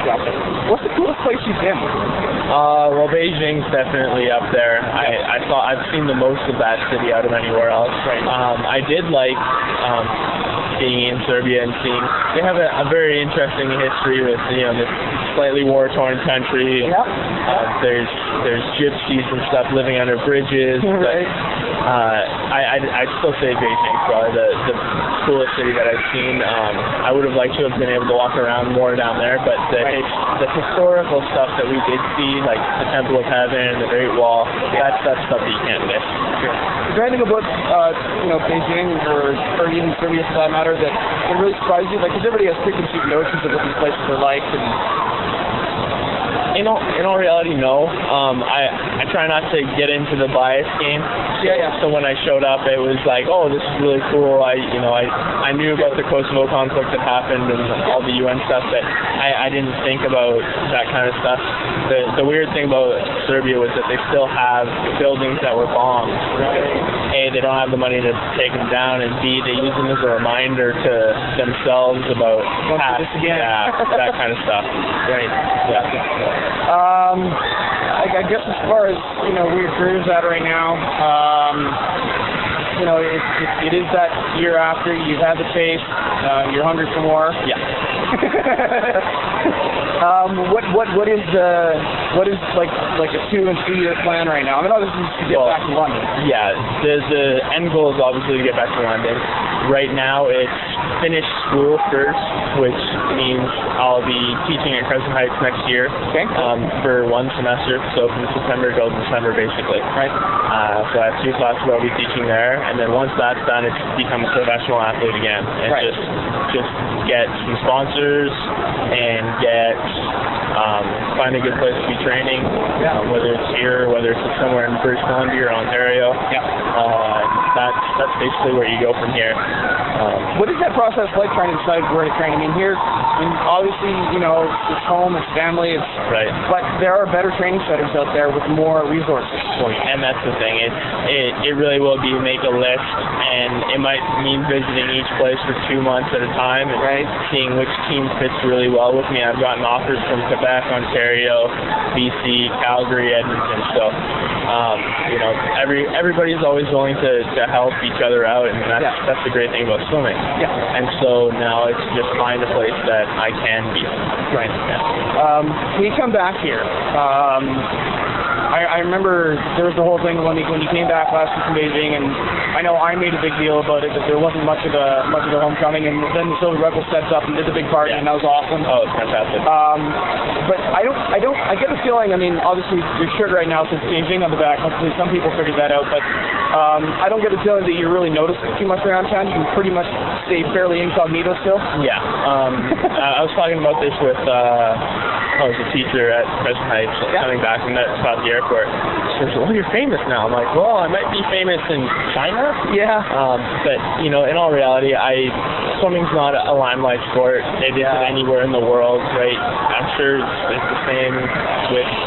Gotcha. What's the coolest place you've been? Well, Beijing's definitely up there. I've seen the most of that city out of anywhere else. Right. I did like being in Serbia and seeing they have a very interesting history with this slightly war-torn country. Yep. There's gypsies and stuff living under bridges. Right. I'd still say Beijing's probably the coolest city that I've seen. I would have liked to have been able to walk around more down there, but the historical stuff that we did see, like the Temple of Heaven, the Great Wall, that's stuff that you can't miss. Sure. Is there anything about Beijing or even Serbia for that matter that really surprised you? Like, because everybody has preconceived notions of what these places are like, and in all reality, no. I try not to get into the bias game. Yeah. So when I showed up, it was like, oh, this is really cool. I knew about the Kosovo conflict that happened and all the UN stuff, but I didn't think about that kind of stuff. The weird thing about Serbia was that they still have buildings that were bombed. A, they don't have the money to take them down, and B, they use them as a reminder to themselves about past, that kind of stuff. Right. Yeah. I guess as far as where your career's at right now, it is that year after you've had the taste, you're hungry for more. Yeah. What is like a 2 and 3 year plan right now? I mean, obviously to get back to London. Yeah, the end goal is obviously to get back to London. Right now, it's finish school first, which means I'll be teaching at Crescent Heights next year. Okay. For 1 semester, so from September till December, basically. Right. So I have 2 classes where I'll be teaching there, and then once that's done, it's become a professional athlete again, and just get some sponsors and find a good place to be training, whether it's here, whether it's somewhere in British Columbia or Ontario. Yeah. That's basically where you go from here. What is that process like, trying to decide where to train? I mean, obviously, it's home, it's family, right. But there are better training centers out there with more resources for you. And that's the thing. It really will be make a list, and it might mean visiting each place for 2 months at a time and seeing which team fits really well with me. I've gotten offers from Quebec, Ontario, BC, Calgary, Edmonton. So, everybody's always willing to help each other out, and that's the great thing about swimming. Yeah. And so now it's just find a place that I can be. Right. Yeah. When you come back here, I remember there was the whole thing when you came back last week from Beijing, and I know I made a big deal about it, that there wasn't much of a homecoming, and then the Silver Rebels stepped up and did the big party, and that was awesome. Oh, it's fantastic. But I get the feeling, I mean, obviously your shirt right now says Beijing on the back. Hopefully some people figured that out, but I don't get the feeling that you're really noticing too much around town. You can pretty much stay fairly incognito still. Yeah. I was talking about this with I was a teacher at Crescent Heights coming back from the airport. She says, "Well, you're famous now." I'm like, "Well, I might be famous in China." Yeah. But in all reality, swimming's not a limelight sport. It isn't anywhere in the world, right? I'm sure it's the same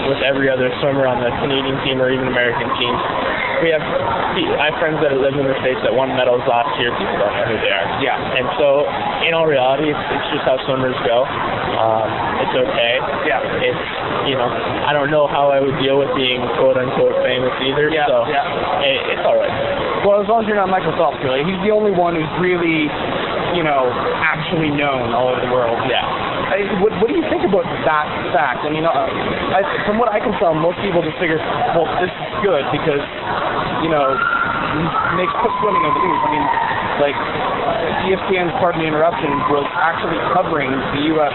with every other swimmer on the Canadian team or even American teams. I have friends that live in the States that won medals last year. People don't know who they are. Yeah. And so, in all reality, it's just how swimmers go. It's okay. Yeah. It's, I don't know how I would deal with being quote-unquote famous either, so it's all right. Well, as long as you're not Michael Phelps, really. He's the only one who's really, actually known all over the world. Yeah. What do you think about that fact? I mean, from what I can tell, most people just figure, well, this is good because, makes swimming over the news. I mean, like, ESPN's, pardon the interruption, was actually covering the U.S.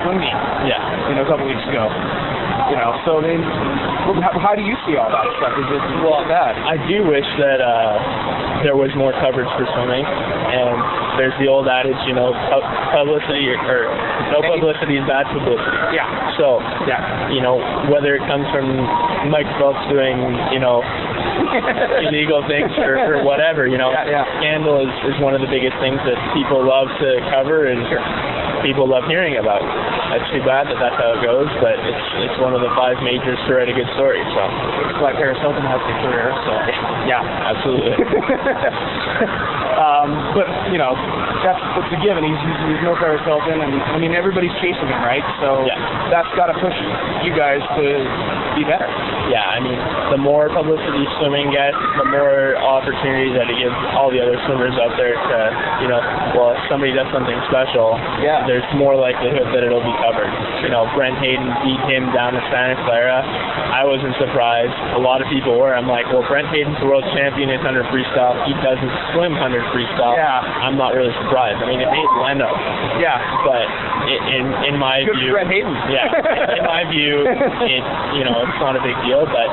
swim meet. Yeah. A couple weeks ago. So then, how do you see all that stuff? Is it bad? I do wish that there was more coverage for swimming, and there's the old adage, publicity or no publicity is bad publicity. Yeah. So, whether it comes from Mike Phelps doing, illegal things or whatever, scandal is one of the biggest things that people love to cover and people love hearing about. It's too bad that that's how it goes, but it's one of the 5 majors to write a good story. So it's why Paris Hilton has a career. So yeah, absolutely. But that's a given. He's no Paris Hilton, and I mean everybody's chasing him, right? So that's got to push you guys to be better. Yeah, I mean, the more publicity swimming gets, the more opportunity that it gives all the other swimmers out there to, you know, well, if somebody does something special, there's more likelihood that it'll be covered. You know, Brent Hayden beat him down to Santa Clara. I wasn't surprised. A lot of people were. I'm like, well, Brent Hayden's the world champion in 100 freestyle. He doesn't swim 100 freestyle. Yeah. I'm not really surprised. I mean, it made Leno. Yeah. But in my Good view, for Brent Hayden. yeah, in my view, it's not a big deal. But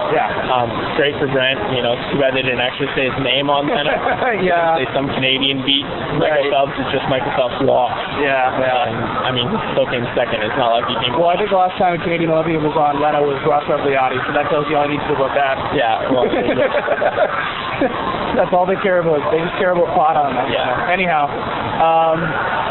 great for Brent. You know, it's too bad they didn't actually say his name on Leno. Yeah. Say some Canadian beat Michael Phelps. It's just Michael Phelps lost. Yeah. I mean, he still came second. It's not like he came. Well, I think the last time a Canadian Olympian was on, Leno was Ross Rebliati, so that tells you all I need to know about that. Yeah. Well. That's all they care about. They just care about pot on that. Yeah. Anyhow,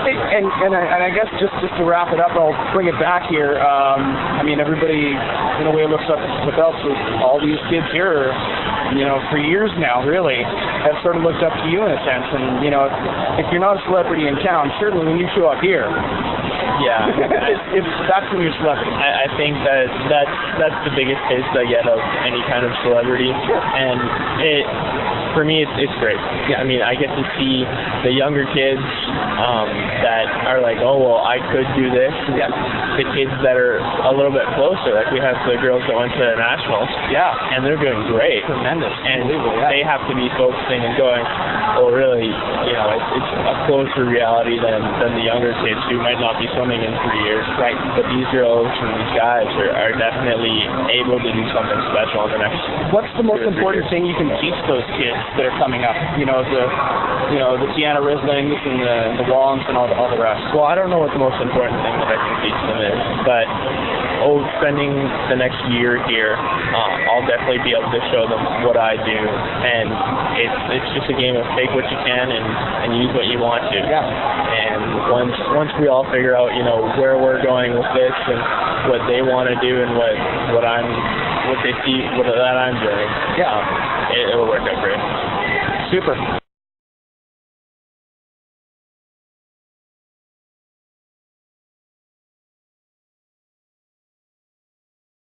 and I guess just to wrap it up, I'll bring it back here. I mean, everybody in a way looks up to Phelps. All these kids here, you know, for years now, really, have sort of looked up to you in a sense. And you know, if you're not a celebrity in town, certainly when you show up here, that's when you're celebrity. I think that's the biggest taste I get of any kind of celebrity, and for me it's great. Yeah. I mean, I get to see the younger kids that are like, oh well, I could do this. Yeah. The kids that are a little bit closer, like we have the girls that went to nationals. Yeah. And they're doing great. Tremendous. And they have to be focusing and going, well, really, you know, it's a closer reality than the younger kids who might not be swimming in 3 years. Right. But these girls and these guys are definitely able to do something special in the next. What's the most important thing you can teach those kids that are coming up? You know, the Tiana Rislings and the Wallens and all the rest. Well, I don't know what the most important thing that I can teach them is, but spending the next year here, I'll definitely be able to show them what I do, and it's just a game of take what you can and use what you want to. Yeah. And once we all figure out, you know, where we're going with this and what they want to do and what they see that I'm doing, it'll work out great. Super.